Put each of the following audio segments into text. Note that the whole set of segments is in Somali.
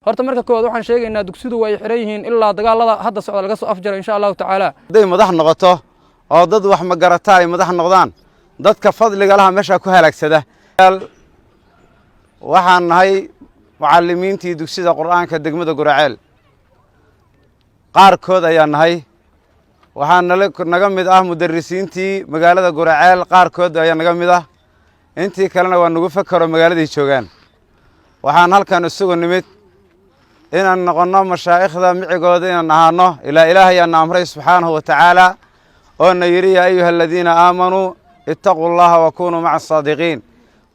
horta marka koowaad waxaan sheegaynaa dugsidu way xiran yihiin ilaa dagaalada hadda socda laga soo afjaro insha Allah tacaala haday madax noqoto oo dad wax ma garata ay madax noqdaan dadka fadliga laha meesha ku halaagsada waxaan nahay macallimiintii dugsida quraanka degmada Guraceel qaarkood ayaa nahay waxaan naga mid ah mudarrisiintii magaalada Guraceel qaarkood ayaa naga mid ah intii kalena waa nagu fakaro magaaladii joogan waxaan halkan isugu nimid inaan noqono mashaayikhda micigooda inaan ahaano ilaa ilaahay aan amray subxaanahu wa tacaala oo na yiri ya ayuha alladina aamanuu ittaqullaha wa kunuu maca saadiqiin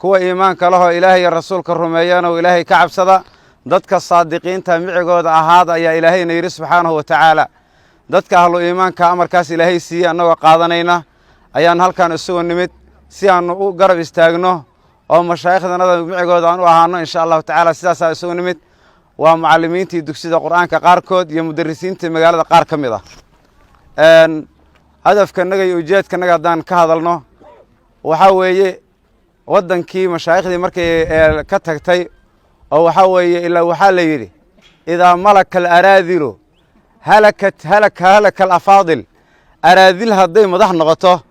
kuwa iimaanka laho ilaahay iyo rasuulka rumeeyana oo ilaahay ka cabsada dadka saadiqiinta micigooda ahaada ayaa ilaahay na yiri subxaanahu wa tacaala dadka ahlu iimaanka amarkaas ilaahay siiyay annagoo qaadanayna ayaan halkan isugu nimid si aan u garab istaagno oo mashaayikhdanada micigooda aan u ahaano insha Allah tacaala sidaas isugu nimid waa macallimiintii dugsida quraanka qaarkood iyo mudarrisiintii magaalada qaar ka mid ah hadafkanaga iyo ujeedkanaga hadaan ka hadalno waxa weeye wadankii mashaayikhdi markay ka tagtay oo waxa weeye ilaa waxa la yiri idaa malaka al-araadilu halaka al-afaadil araadil haday madax noqoto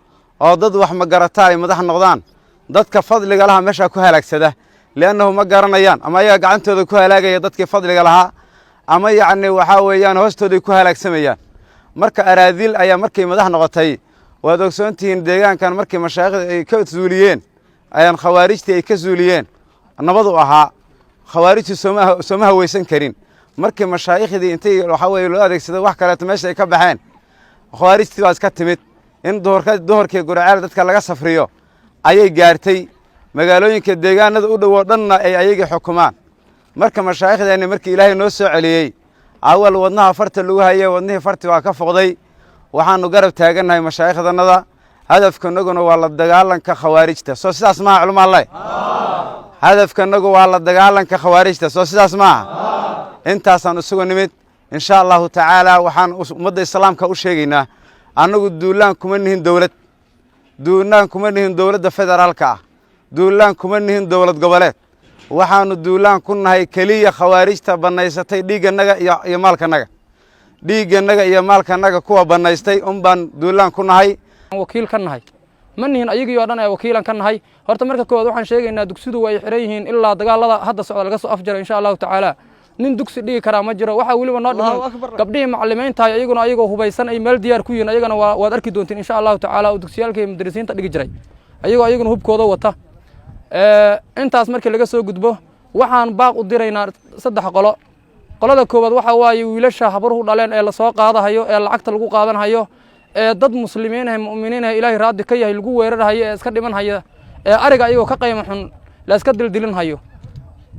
oo dad wax ma garata ay madax noqdaan dadka fadliga laha meesha ku halaagsada لأنه ما قرنيان أما يا قعنتو ذو كهلاك يدتك فضل لها أما يعني وحاويان هستو ذو كهلاك سميان مركا أراذيل أي مركي مدح نغطي وذوك سنتين ديان كان مركي مشايخ كوت زوليين أيان خوارجتي كزوليين النبضوا أها خوارج سماها ويسن كرين مركي مشايخ دي انتي وحاوي لو سيده wax kale meesha ay ka baxeen khawaarijti waas ka timid in doorkii Guraceel dadka laga safriyo ayay gaartay magaalooyinka deegaanada u dhow dhanna ay ayaga xukumaan marka mashaayikhdeena markii Ilaahay noo soo celiyay awal wadnaha farta lagu hayay wadnaha farti waa ka foqday waxaanu garab taaganahay mashaayikhdanada hadafkanaguna waa la dagaalanka khawaarijta soo sidaas ma culimo Allah hadafkanagu waa la dagaalanka khawaarijta soo sidaas ma intaasaan isugu nimid insha Allah tacaala waxaan ummadda islaamka u sheegaynaa anagu duulaan kuma nihin dawladda federaalka duulaan kuma nihin dawlad goboleed waxaanu duulaan ku nahay kaliya khawaarijta banaysatay dhiiganaga iyo maalkanaga kuwa banaystay baan duulaan ku nahay wakiil ka nahay ma nihin ayagii oo dhan ay wakiilan ka nahay horta marka koowaad waxaan sheegaynaa dugsidu way xiran yihiin ilaa dagaalada hadda socda laga soo afjaro insha Allah tacaala nin dugsi dhigi kara ma jiro waxa waliba noo dhiman gabdhihii macallimiinta ayagoo hubaysan ay meel diyaar ku yihiin ayagana waad arki doontiin insha Allah tacaala oo dugsiyalka iyo mudarrisiinta dhigi jiray ayaguna hubkooda wata intaas markii laga soo gudbo waxaan baaq u diraynaa saddex qolada koobaad waxa waaye wiilasha habruhu dhaleen ee la soo qaadahayo ee lacagta lagu qaadanayo ee dad muslimiin ah muuminiin ah Ilaahay raadi ka yahay lagu weerarayo ee iska dhiman haya ee ariga ayagoo ka qaymo xun la iska dildilin hayo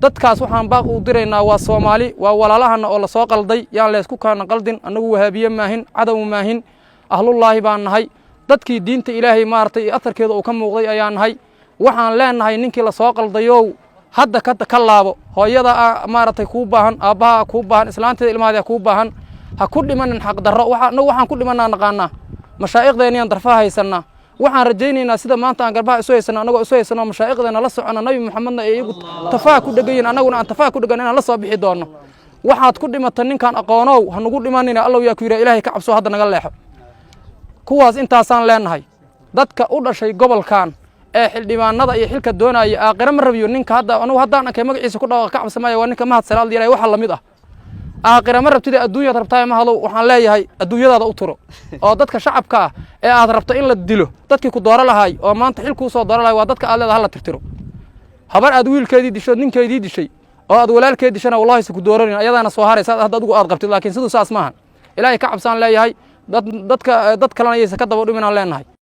dadkaas waxaan baaq u diraynaa waa Soomaali waa walaalahana oo la soo qalday yaan la isku kaana qaldin anagu wahaabiye maahin cadaw maahin ahlullaahi baan nahay dadkii diinta Ilaahay maartay atarkeeda uu ka muuqday ayaan nahay waxaan leenahay ninkii la soo qaldayo hadda ka laabo hooyada maartay ku baahan aabaha ku baahan islaanteeda ilmaha ku baahan ha ku dhimanin xaq darro waxaan ku dhimanaa naqaana mashaayikhdeena darfaha haysana waxaan rajaynaynaa sida maanta aan garbaha isu haysano anagoo isu haysano mashaayikhdeena la socona nabi maxamedna ee iyagu tafaa ku dhagayeen anaguna aan tafaa ku dhagan inaan la soo bixi doono waxaad ku dhimatay ninkan aqoonow ha nagu dhimanina Allah yaa ku yiri Ilaahay ka cabso hadda naga leexo kuwaas intaasaan leenahay dadka u dhashay gobolkan ee xildhibaanada iyo xilka doonaya aakhira ma rabiyo ninka hadda anigu haddaan arkay magaciisa ku dhawaaq ka cabsamaya waa ninka mahad salaad diray waxa la mid ah aakhira ma rabtida adduunyada rabtaa ma hado waxaan leeyahay adduunyadaada u turo oo dadka shacabka ah ee aad rabto in la dilo dadkii ku dooro lahaay oo maanta xilku soo dooro lahaay waa dadka aad leedahay la tirtiro habar aad wiilkeedii disho ninkeedii dishay oo aad walaalkeedii dishana wallahi ku dooranin ayadana soo haraysa hadda adigu aad qabtid laakiin sidoo saas maahan Ilaahay ka cabsaan leeyahay dad kalena ayaysa ka daba dhiminaan leenahay